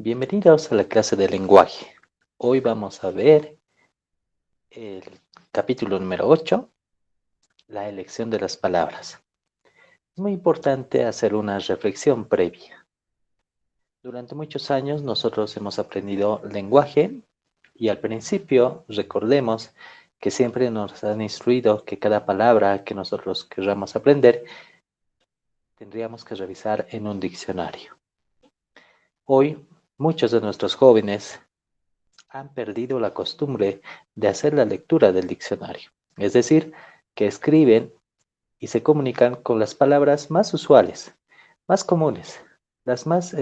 Bienvenidos a la clase de lenguaje. Hoy vamos a ver el capítulo número 8, la elección de las palabras. Es muy importante hacer una reflexión previa. Durante muchos años nosotros hemos aprendido lenguaje y al principio recordemos que siempre nos han instruido que cada palabra que nosotros queramos aprender tendríamos que revisar en un diccionario. Hoy muchos de nuestros jóvenes han perdido la costumbre de hacer la lectura del diccionario. Es decir, que escriben y se comunican con las palabras más usuales, más comunes, las más,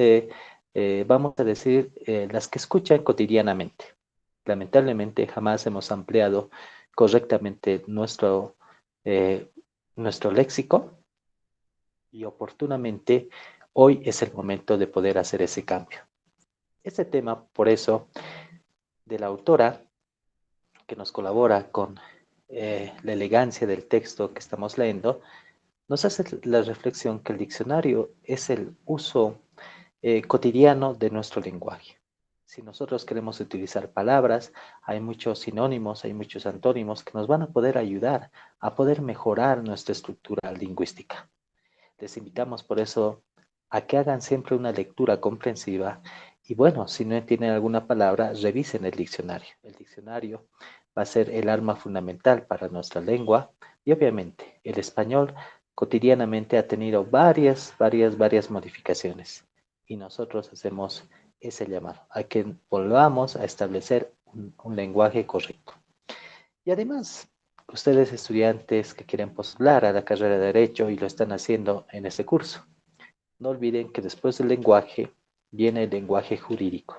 vamos a decir, las que escuchan cotidianamente. Lamentablemente jamás hemos ampliado correctamente nuestro léxico y oportunamente hoy es el momento de poder hacer ese cambio. Este tema, por eso, de la autora que nos colabora con la elegancia del texto que estamos leyendo, nos hace la reflexión que el diccionario es el uso cotidiano de nuestro lenguaje. Si nosotros queremos utilizar palabras, hay muchos sinónimos, hay muchos antónimos que nos van a poder ayudar a poder mejorar nuestra estructura lingüística. Les invitamos por eso a que hagan siempre una lectura comprensiva y bueno, si no tienen alguna palabra, revisen el diccionario. El diccionario va a ser el arma fundamental para nuestra lengua y obviamente el español cotidianamente ha tenido varias modificaciones y nosotros hacemos ese llamado a que volvamos a establecer un lenguaje correcto. Y además, ustedes estudiantes que quieren postular a la carrera de Derecho y lo están haciendo en este curso, no olviden que después del lenguaje viene el lenguaje jurídico.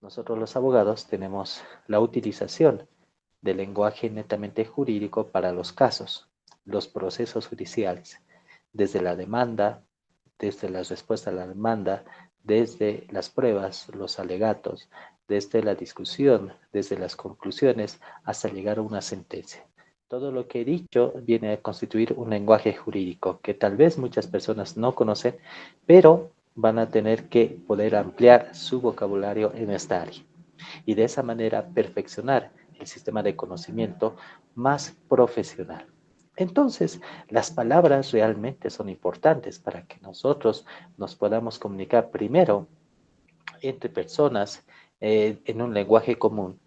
Nosotros los abogados tenemos la utilización del lenguaje netamente jurídico para los casos, los procesos judiciales, desde la demanda, desde la respuesta a la demanda, desde las pruebas, los alegatos, desde la discusión, desde las conclusiones, hasta llegar a una sentencia. Todo lo que he dicho viene a constituir un lenguaje jurídico que tal vez muchas personas no conocen, pero van a tener que poder ampliar su vocabulario en esta área y de esa manera perfeccionar el sistema de conocimiento más profesional. Entonces, las palabras realmente son importantes para que nosotros nos podamos comunicar primero entre personas en un lenguaje común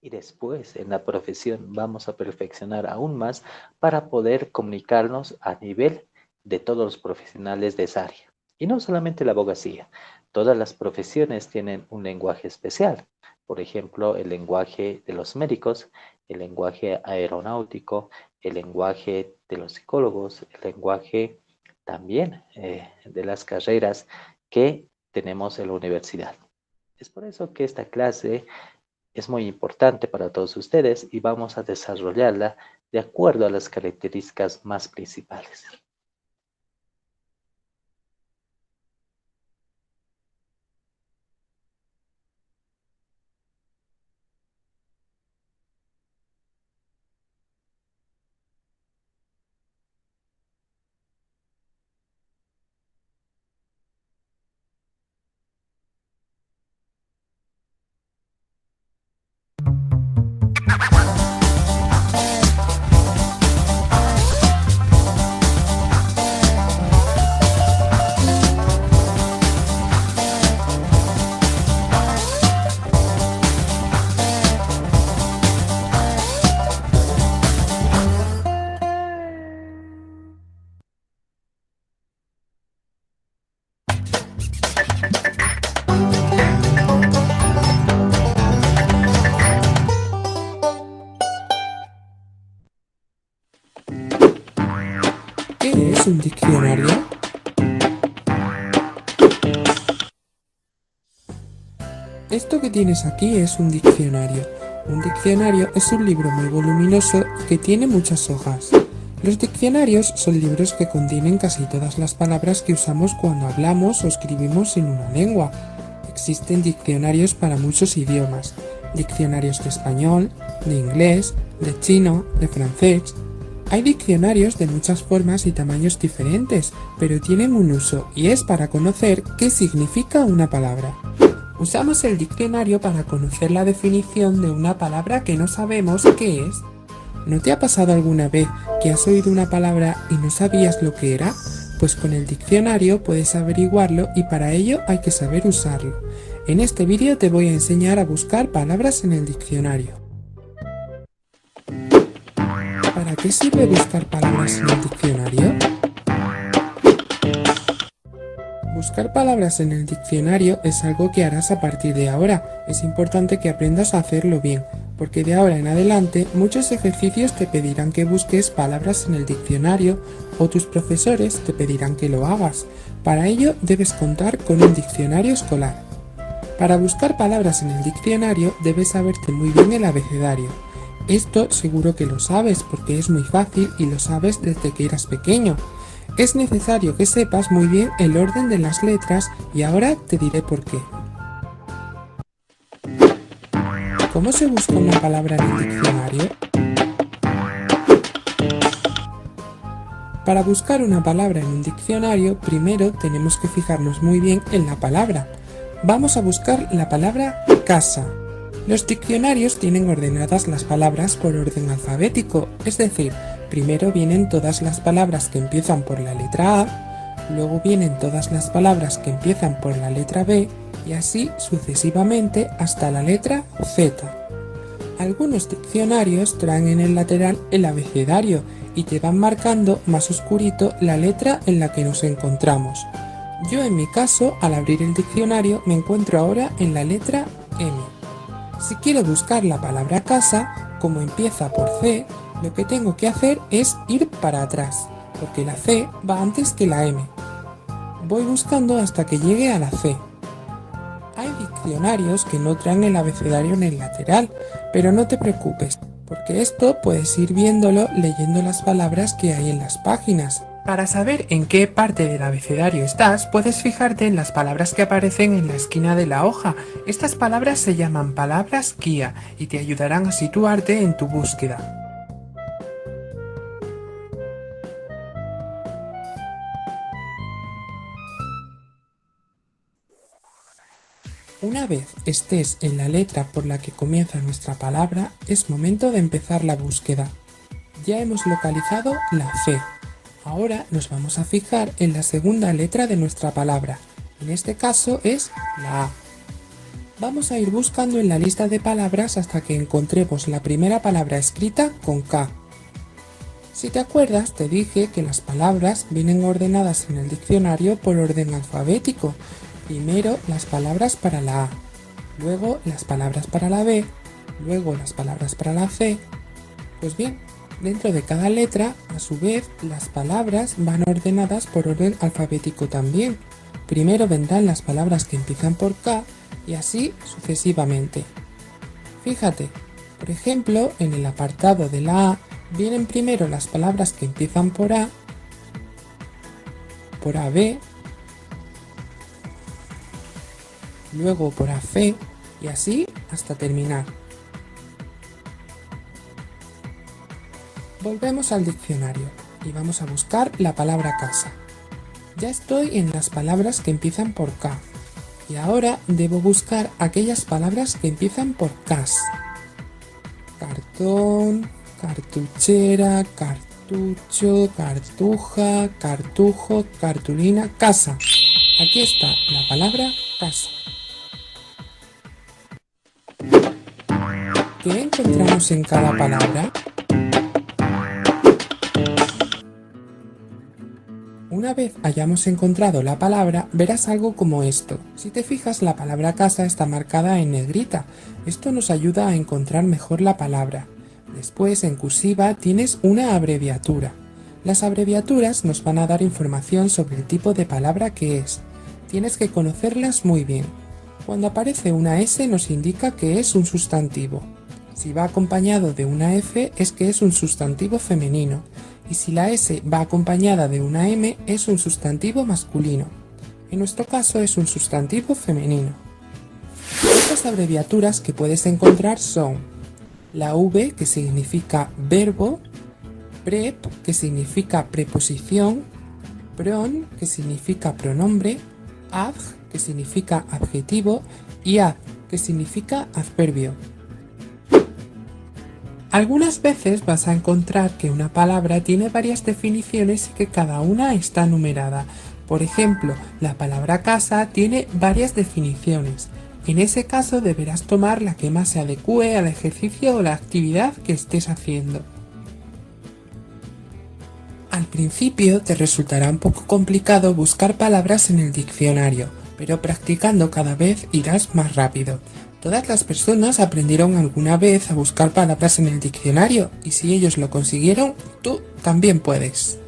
y después en la profesión vamos a perfeccionar aún más para poder comunicarnos a nivel de todos los profesionales de esa área. Y no solamente la abogacía, todas las profesiones tienen un lenguaje especial. Por ejemplo, el lenguaje de los médicos, el lenguaje aeronáutico, el lenguaje de los psicólogos, el lenguaje también de las carreras que tenemos en la universidad. Es por eso que esta clase es muy importante para todos ustedes y vamos a desarrollarla de acuerdo a las características más principales. ¿Qué es un diccionario? Esto que tienes aquí es un diccionario. Un diccionario es un libro muy voluminoso que tiene muchas hojas. Los diccionarios son libros que contienen casi todas las palabras que usamos cuando hablamos o escribimos en una lengua. Existen diccionarios para muchos idiomas. Diccionarios de español, de inglés, de chino, de francés. Hay diccionarios de muchas formas y tamaños diferentes, pero tienen un uso y es para conocer qué significa una palabra. Usamos el diccionario para conocer la definición de una palabra que no sabemos qué es. ¿No te ha pasado alguna vez que has oído una palabra y no sabías lo que era? Pues con el diccionario puedes averiguarlo y para ello hay que saber usarlo. En este vídeo te voy a enseñar a buscar palabras en el diccionario. ¿Para qué sirve buscar palabras en el diccionario? Buscar palabras en el diccionario es algo que harás a partir de ahora. Es importante que aprendas a hacerlo bien, porque de ahora en adelante muchos ejercicios te pedirán que busques palabras en el diccionario o tus profesores te pedirán que lo hagas. Para ello debes contar con un diccionario escolar. Para buscar palabras en el diccionario debes saberte muy bien el abecedario. Esto seguro que lo sabes porque es muy fácil y lo sabes desde que eras pequeño. Es necesario que sepas muy bien el orden de las letras y ahora te diré por qué. ¿Cómo se busca una palabra en el diccionario? Para buscar una palabra en un diccionario, primero tenemos que fijarnos muy bien en la palabra. Vamos a buscar la palabra casa. Los diccionarios tienen ordenadas las palabras por orden alfabético, es decir, primero vienen todas las palabras que empiezan por la letra A, luego vienen todas las palabras que empiezan por la letra B y así sucesivamente hasta la letra Z. Algunos diccionarios traen en el lateral el abecedario y te van marcando más oscurito la letra en la que nos encontramos. Yo en mi caso, al abrir el diccionario, me encuentro ahora en la letra M. Si quiero buscar la palabra casa, como empieza por C, lo que tengo que hacer es ir para atrás, porque la C va antes que la M. Voy buscando hasta que llegue a la C. Hay diccionarios que no traen el abecedario en el lateral, pero no te preocupes, porque esto puedes ir viéndolo leyendo las palabras que hay en las páginas. Para saber en qué parte del abecedario estás, puedes fijarte en las palabras que aparecen en la esquina de la hoja. Estas palabras se llaman palabras guía y te ayudarán a situarte en tu búsqueda. Una vez estés en la letra por la que comienza nuestra palabra, es momento de empezar la búsqueda. Ya hemos localizado la C. Ahora nos vamos a fijar en la segunda letra de nuestra palabra. En este caso es la A. Vamos a ir buscando en la lista de palabras hasta que encontremos la primera palabra escrita con K. Si te acuerdas, te dije que las palabras vienen ordenadas en el diccionario por orden alfabético. Primero las palabras para la A, luego las palabras para la B, luego las palabras para la C. Pues bien, dentro de cada letra, a su vez, las palabras van ordenadas por orden alfabético también. Primero vendrán las palabras que empiezan por K y así sucesivamente. Fíjate, por ejemplo, en el apartado de la A vienen primero las palabras que empiezan por A, por AB, luego por AC y así hasta terminar. Volvemos al diccionario y vamos a buscar la palabra casa. Ya estoy en las palabras que empiezan por K y ahora debo buscar aquellas palabras que empiezan por cas. Cartón, cartuchera, cartucho, cartuja, cartujo, cartulina, casa. Aquí está la palabra casa. ¿Qué encontramos en cada palabra? Una vez hayamos encontrado la palabra, verás algo como esto. Si te fijas, la palabra casa está marcada en negrita. Esto nos ayuda a encontrar mejor la palabra. Después, en cursiva, tienes una abreviatura. Las abreviaturas nos van a dar información sobre el tipo de palabra que es. Tienes que conocerlas muy bien. Cuando aparece una S nos indica que es un sustantivo. Si va acompañado de una F es que es un sustantivo femenino. Y si la S va acompañada de una M es un sustantivo masculino. En nuestro caso es un sustantivo femenino. Otras abreviaturas que puedes encontrar son la V, que significa verbo, prep, que significa preposición, pron, que significa pronombre, adj, que significa adjetivo, y ad, que significa adverbio. Algunas veces vas a encontrar que una palabra tiene varias definiciones y que cada una está numerada. Por ejemplo, la palabra casa tiene varias definiciones. En ese caso deberás tomar la que más se adecue al ejercicio o la actividad que estés haciendo. Al principio te resultará un poco complicado buscar palabras en el diccionario, pero practicando cada vez irás más rápido. Todas las personas aprendieron alguna vez a buscar palabras en el diccionario, y si ellos lo consiguieron, tú también puedes.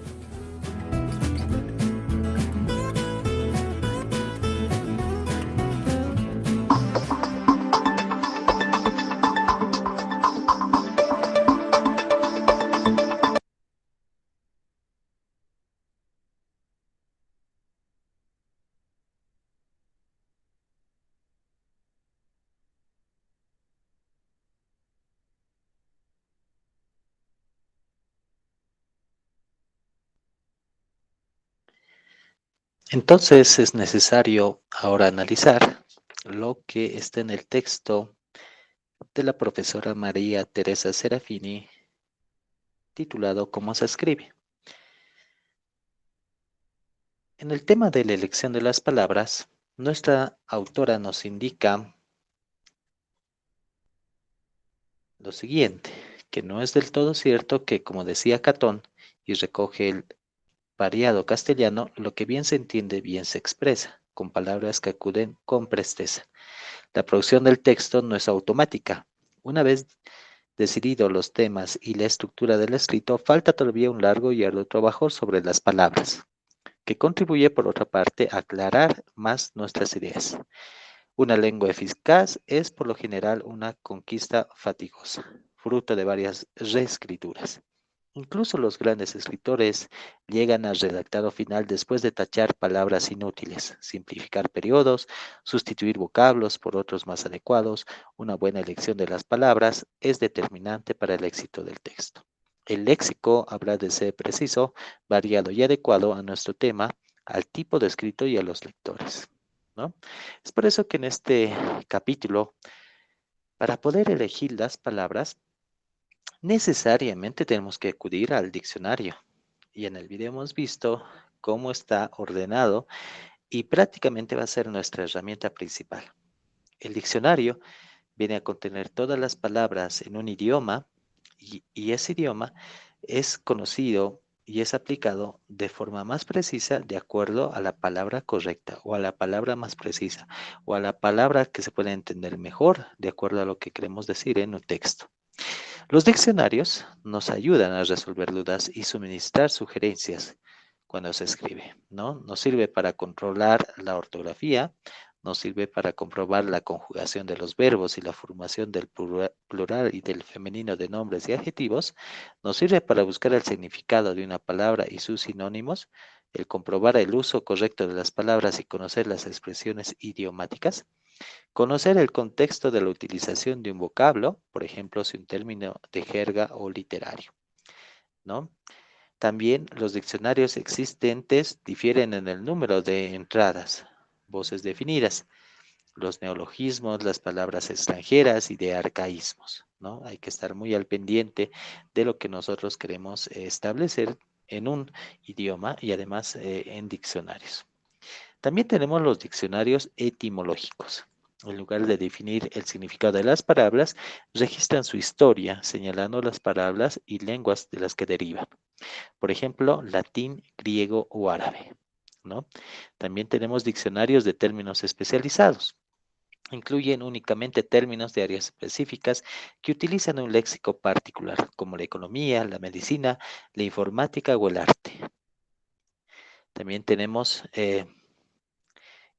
Entonces es necesario ahora analizar lo que está en el texto de la profesora María Teresa Serafini, titulado ¿Cómo se escribe? En el tema de la elección de las palabras, nuestra autora nos indica lo siguiente, que no es del todo cierto que, como decía Catón, y recoge el variado castellano, lo que bien se entiende bien se expresa, con palabras que acuden con presteza. La producción del texto no es automática. Una vez decididos los temas y la estructura del escrito, falta todavía un largo y arduo trabajo sobre las palabras, que contribuye, por otra parte, a aclarar más nuestras ideas. Una lengua eficaz es, por lo general, una conquista fatigosa, fruto de varias reescrituras. Incluso los grandes escritores llegan al redactado final después de tachar palabras inútiles, simplificar periodos, sustituir vocablos por otros más adecuados. Una buena elección de las palabras es determinante para el éxito del texto. El léxico habrá de ser preciso, variado y adecuado a nuestro tema, al tipo de escrito y a los lectores, ¿no? Es por eso que en este capítulo, para poder elegir las palabras, necesariamente tenemos que acudir al diccionario. Y en el video hemos visto cómo está ordenado y prácticamente va a ser nuestra herramienta principal. El diccionario viene a contener todas las palabras en un idioma y ese idioma es conocido y es aplicado de forma más precisa de acuerdo a la palabra correcta o a la palabra más precisa o a la palabra que se puede entender mejor de acuerdo a lo que queremos decir en un texto. Los diccionarios nos ayudan a resolver dudas y suministrar sugerencias cuando se escribe, ¿no? Nos sirve para controlar la ortografía, nos sirve para comprobar la conjugación de los verbos y la formación del plural y del femenino de nombres y adjetivos, nos sirve para buscar el significado de una palabra y sus sinónimos, el comprobar el uso correcto de las palabras y conocer las expresiones idiomáticas. Conocer el contexto de la utilización de un vocablo, por ejemplo, si un término de jerga o literario, ¿no? También los diccionarios existentes difieren en el número de entradas, voces definidas, los neologismos, las palabras extranjeras y de arcaísmos, ¿no? Hay que estar muy al pendiente de lo que nosotros queremos establecer en un idioma y además en diccionarios. También tenemos los diccionarios etimológicos. En lugar de definir el significado de las palabras, registran su historia, señalando las palabras y lenguas de las que derivan. Por ejemplo, latín, griego o árabe, ¿no? También tenemos diccionarios de términos especializados. Incluyen únicamente términos de áreas específicas que utilizan un léxico particular, como la economía, la medicina, la informática o el arte. También tenemos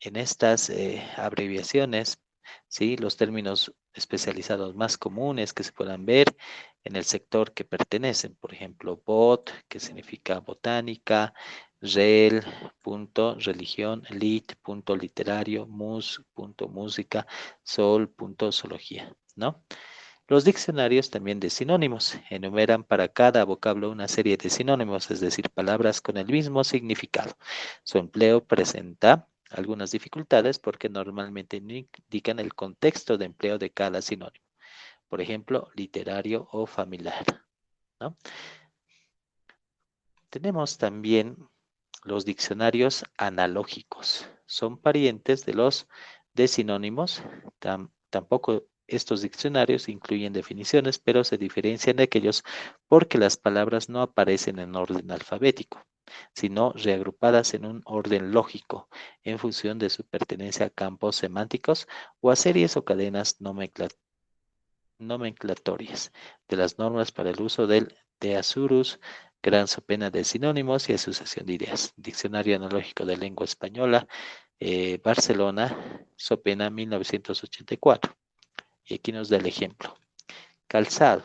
en estas abreviaciones, ¿sí? Los términos especializados más comunes que se puedan ver en el sector que pertenecen, por ejemplo, bot, que significa botánica, rel, punto, religión, lit, punto, literario, mus, punto, música, sol, punto, zoología, ¿no? Los diccionarios también de sinónimos enumeran para cada vocablo una serie de sinónimos, es decir, palabras con el mismo significado. Su empleo presenta algunas dificultades porque normalmente no indican el contexto de empleo de cada sinónimo. Por ejemplo, literario o familiar, ¿no? Tenemos también los diccionarios analógicos. Son parientes de los de sinónimos. Tampoco estos diccionarios incluyen definiciones, pero se diferencian de aquellos porque las palabras no aparecen en orden alfabético, sino reagrupadas en un orden lógico en función de su pertenencia a campos semánticos o a series o cadenas nomenclatorias de las normas para el uso del Thesaurus, Gran Sopena de Sinónimos y Asociación de Ideas. Diccionario Analógico de Lengua Española, Barcelona, Sopena 1984. Y aquí nos da el ejemplo. Calzado,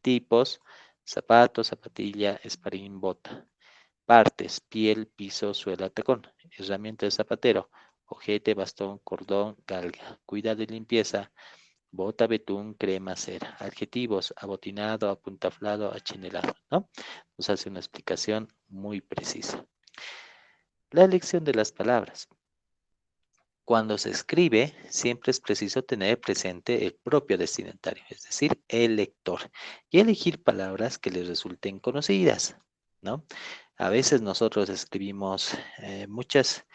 tipos, zapato, zapatilla, esparín, bota. Partes, piel, piso, suela, tacón. Herramienta de zapatero, ojete, bastón, cordón, galga. Cuidado y limpieza, bota, betún, crema, cera. Adjetivos, abotinado, apuntaflado, achinelado, ¿no? Nos hace una explicación muy precisa. La elección de las palabras. Cuando se escribe, siempre es preciso tener presente el propio destinatario, es decir, el lector, y elegir palabras que les resulten conocidas, ¿no? A veces nosotros escribimos eh, muchos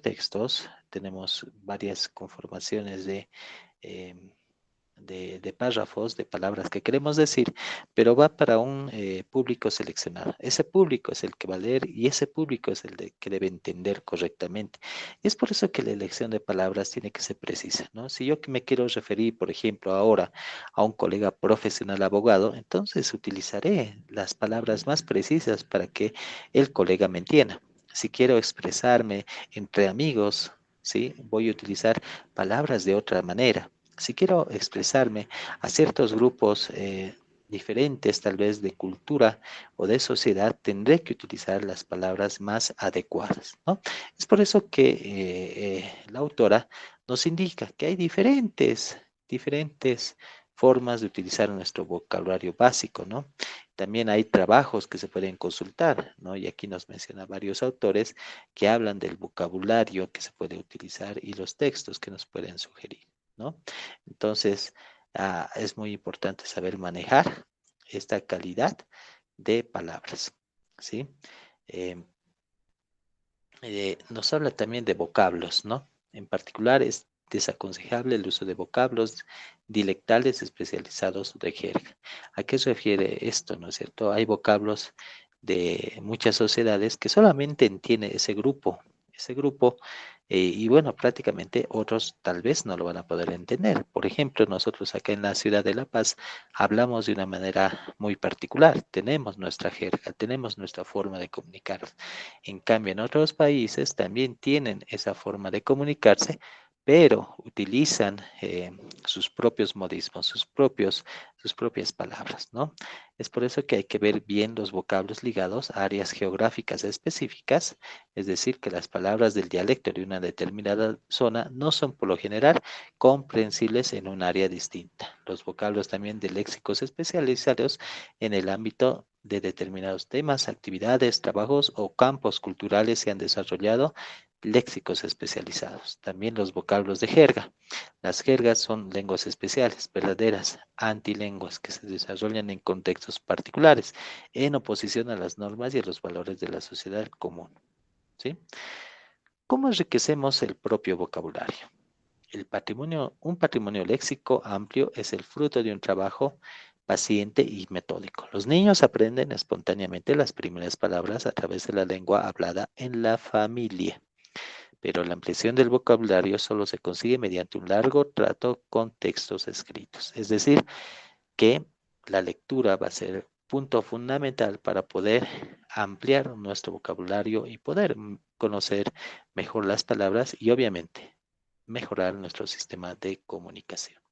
textos, tenemos varias conformaciones eh, de párrafos, de palabras que queremos decir, pero va para un público seleccionado. Ese público es el que va a leer y ese público es que debe entender correctamente. Y es por eso que la elección de palabras tiene que ser precisa, ¿no? Si yo me quiero referir, por ejemplo, ahora a un colega profesional abogado, entonces utilizaré las palabras más precisas para que el colega me entienda. Si quiero expresarme entre amigos, ¿sí? Voy a utilizar palabras de otra manera. Si quiero expresarme a ciertos grupos diferentes, tal vez de cultura o de sociedad, tendré que utilizar las palabras más adecuadas, ¿no? Es por eso que la autora nos indica que hay diferentes formas de utilizar nuestro vocabulario básico, ¿no? También hay trabajos que se pueden consultar, ¿no? Y aquí nos menciona varios autores que hablan del vocabulario que se puede utilizar y los textos que nos pueden sugerir, ¿no? Entonces, es muy importante saber manejar esta calidad de palabras, ¿sí? Eh, Nos habla también de vocablos, ¿no? En particular, es desaconsejable el uso de vocablos dialectales especializados de jerga. ¿A qué se refiere esto, no es cierto? Hay vocablos de muchas sociedades que solamente entiende ese grupo, y bueno, prácticamente otros tal vez no lo van a poder entender. Por ejemplo, nosotros acá en la ciudad de La Paz hablamos de una manera muy particular, tenemos nuestra jerga, tenemos nuestra forma de comunicar. En cambio, en otros países también tienen esa forma de comunicarse, pero utilizan sus propios modismos, sus propias palabras, ¿no? Es por eso que hay que ver bien los vocablos ligados a áreas geográficas específicas, es decir, que las palabras del dialecto de una determinada zona no son por lo general comprensibles en un área distinta. Los vocablos también de léxicos especializados en el ámbito de determinados temas, actividades, trabajos o campos culturales se han desarrollado léxicos especializados. También los vocablos de jerga. Las jergas son lenguas especiales, verdaderas, antilenguas, que se desarrollan en contextos particulares, en oposición a las normas y a los valores de la sociedad común, ¿sí? ¿Cómo enriquecemos el propio vocabulario? Un patrimonio léxico amplio es el fruto de un trabajo paciente y metódico. Los niños aprenden espontáneamente las primeras palabras a través de la lengua hablada en la familia, pero la ampliación del vocabulario solo se consigue mediante un largo trato con textos escritos. Es decir, que la lectura va a ser punto fundamental para poder ampliar nuestro vocabulario y poder conocer mejor las palabras y obviamente mejorar nuestro sistema de comunicación.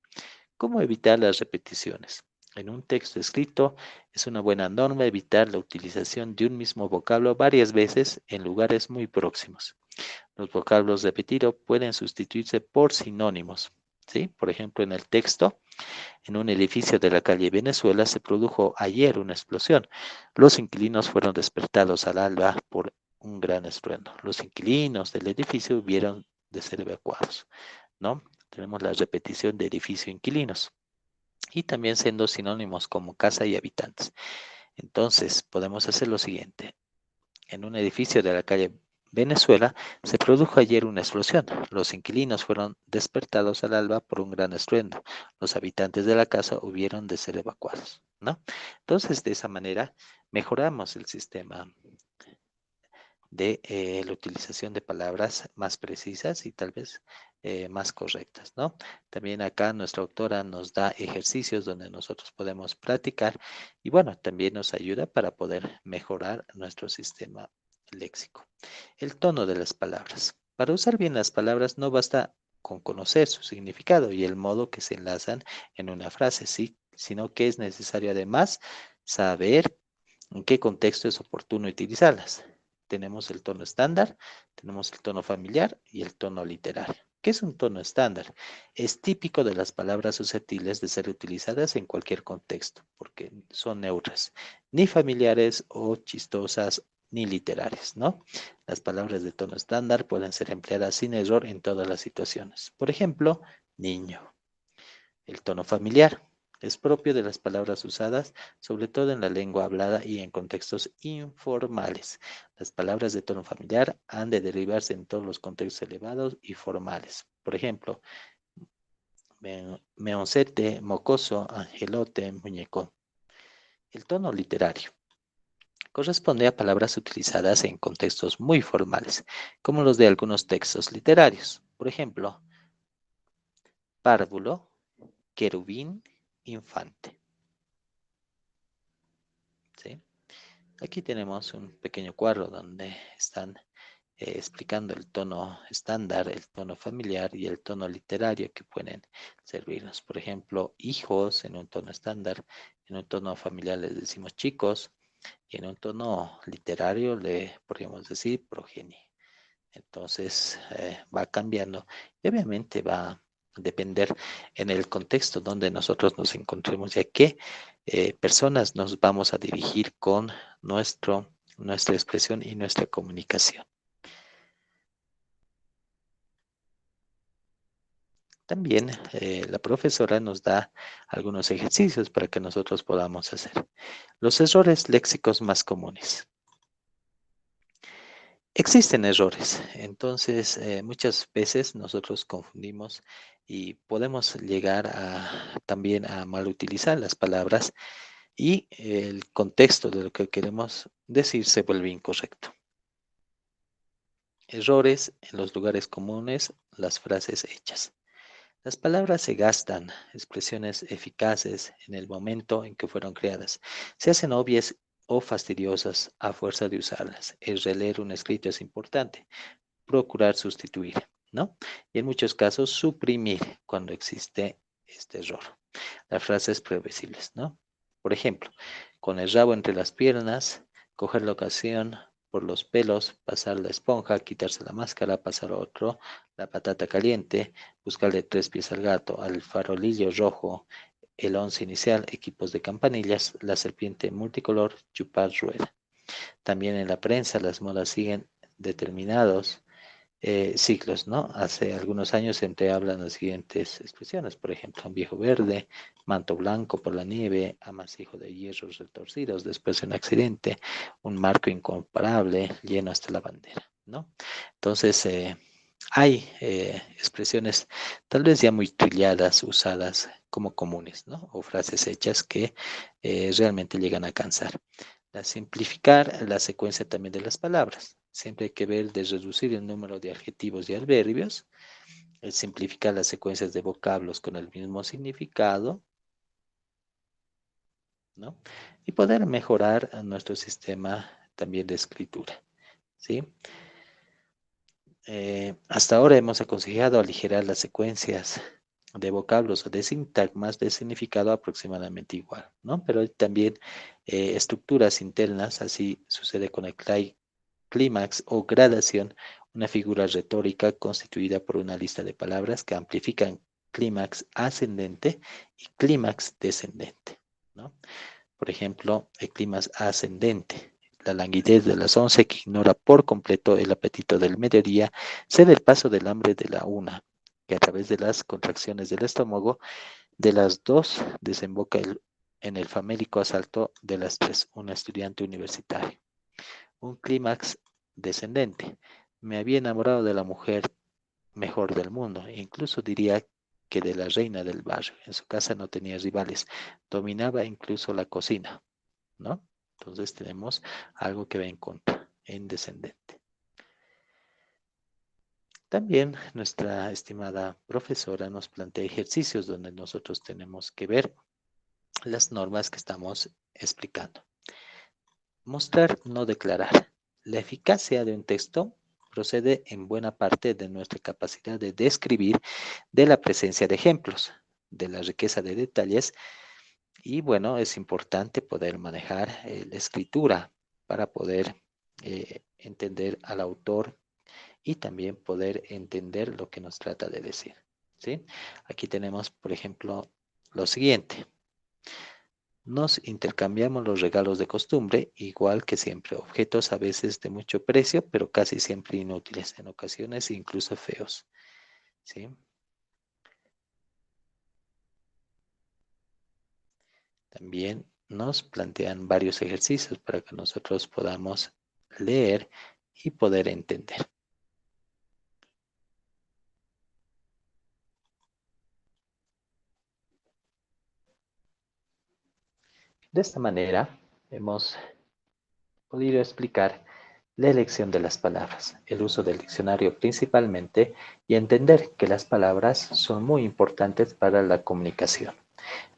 ¿Cómo evitar las repeticiones? En un texto escrito es una buena norma evitar la utilización de un mismo vocablo varias veces en lugares muy próximos. Los vocablos repetidos pueden sustituirse por sinónimos. ¿sí? Por ejemplo, en el texto, en un edificio de la calle Venezuela se produjo ayer una explosión. Los inquilinos fueron despertados al alba por un gran estruendo. Los inquilinos del edificio hubieron de ser evacuados, ¿no? Tenemos la repetición de edificio inquilinos y también siendo sinónimos como casa y habitantes. Entonces, podemos hacer lo siguiente. En un edificio de la calle Venezuela se produjo ayer una explosión. Los inquilinos fueron despertados al alba por un gran estruendo. Los habitantes de la casa hubieron de ser evacuados, ¿no? Entonces, de esa manera, mejoramos el sistema de la utilización de palabras más precisas y tal vez más correctas, ¿no? También acá nuestra autora nos da ejercicios donde nosotros podemos practicar y bueno, también nos ayuda para poder mejorar nuestro sistema léxico. El tono de las palabras. Para usar bien las palabras no basta con conocer su significado y el modo que se enlazan en una frase, ¿sí? Sino que es necesario además saber en qué contexto es oportuno utilizarlas. Tenemos el tono estándar, tenemos el tono familiar y el tono literario. ¿Qué es un tono estándar? Es típico de las palabras susceptibles de ser utilizadas en cualquier contexto, porque son neutras, ni familiares o chistosas ni literarias, ¿no? Las palabras de tono estándar pueden ser empleadas sin error en todas las situaciones. Por ejemplo, niño. El tono familiar es propio de las palabras usadas, sobre todo en la lengua hablada y en contextos informales. Las palabras de tono familiar han de derivarse en todos los contextos elevados y formales. Por ejemplo, meoncete, mocoso, angelote, muñeco. El tono literario corresponde a palabras utilizadas en contextos muy formales, como los de algunos textos literarios. Por ejemplo, párvulo, querubín, infante. ¿Sí? Aquí tenemos un pequeño cuadro donde están explicando el tono estándar, el tono familiar y el tono literario que pueden servirnos. Por ejemplo, hijos en un tono estándar, en un tono familiar les decimos chicos y en un tono literario le podríamos decir progenie. Entonces va cambiando y obviamente va a depender en el contexto donde nosotros nos encontremos y a qué personas nos vamos a dirigir con nuestra expresión y nuestra comunicación. También la profesora nos da algunos ejercicios para que nosotros podamos hacer. Los errores léxicos más comunes. Existen errores, entonces muchas veces nosotros confundimos y podemos llegar también a mal utilizar las palabras y el contexto de lo que queremos decir se vuelve incorrecto. Errores en los lugares comunes, las frases hechas. Las palabras se gastan, expresiones eficaces en el momento en que fueron creadas. Se hacen obvias o fastidiosas a fuerza de usarlas. El releer un escrito es importante. Procurar sustituir, ¿no? Y en muchos casos suprimir cuando existe este error. Las frases previsibles, ¿no? Por ejemplo, con el rabo entre las piernas, coger la ocasión por los pelos, pasar la esponja, quitarse la máscara, pasar otro, la patata caliente, buscarle tres pies al gato, al farolillo rojo, el once inicial, equipos de campanillas, la serpiente multicolor, chupar rueda. También en la prensa las modas siguen determinados ciclos, ¿no? Hace algunos años siempre hablan las siguientes expresiones, por ejemplo, un viejo verde, manto blanco por la nieve, amasijo de hierros retorcidos después de un accidente, un marco incomparable lleno hasta la bandera, ¿no? Entonces, hay expresiones tal vez ya muy trilladas, usadas como comunes, ¿no? O frases hechas que realmente llegan a cansar. Simplificar la secuencia también de las palabras. Siempre hay que ver de reducir el número de adjetivos y adverbios, simplificar las secuencias de vocablos con el mismo significado, ¿no? Y poder mejorar nuestro sistema también de escritura, ¿sí? Hasta ahora hemos aconsejado aligerar las secuencias de vocablos o de sintagmas de significado aproximadamente igual, ¿no? Pero hay también estructuras internas, así sucede con el clímax o gradación, una figura retórica constituida por una lista de palabras que amplifican clímax ascendente y clímax descendente, ¿no? Por ejemplo, el clímax ascendente, la languidez de las 11 que ignora por completo el apetito del mediodía, cede el paso del hambre de la 1, que a través de las contracciones del estómago de las 2 desemboca en el famélico asalto de las 3, un estudiante universitario. Un clímax descendente. Me había enamorado de la mujer mejor del mundo, e incluso diría que de la reina del barrio. En su casa no tenía rivales, dominaba incluso la cocina, ¿no? Entonces tenemos algo que va en contra, en descendente. También nuestra estimada profesora nos plantea ejercicios donde nosotros tenemos que ver las normas que estamos explicando. Mostrar, no declarar. La eficacia de un texto procede en buena parte de nuestra capacidad de describir, de la presencia de ejemplos, de la riqueza de detalles y bueno, es importante poder manejar la escritura para poder entender al autor y también poder entender lo que nos trata de decir, ¿sí? Aquí tenemos, por ejemplo, lo siguiente. Nos intercambiamos los regalos de costumbre, igual que siempre, objetos a veces de mucho precio, pero casi siempre inútiles, en ocasiones incluso feos, ¿sí? También nos plantean varios ejercicios para que nosotros podamos leer y poder entender. De esta manera hemos podido explicar la elección de las palabras, el uso del diccionario principalmente y entender que las palabras son muy importantes para la comunicación.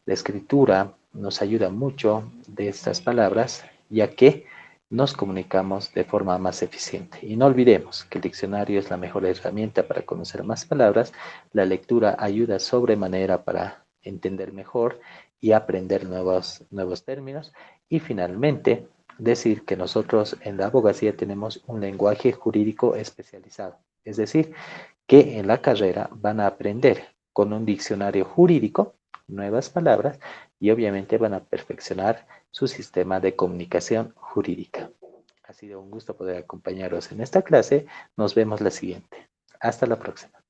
La escritura nos ayuda mucho de estas palabras, ya que nos comunicamos de forma más eficiente. Y no olvidemos que el diccionario es la mejor herramienta para conocer más palabras. La lectura ayuda sobremanera para entender mejor y aprender nuevos términos. Y finalmente, decir que nosotros en la abogacía tenemos un lenguaje jurídico especializado. Es decir, que en la carrera van a aprender con un diccionario jurídico nuevas palabras y obviamente van a perfeccionar su sistema de comunicación jurídica. Ha sido un gusto poder acompañaros en esta clase. Nos vemos la siguiente. Hasta la próxima.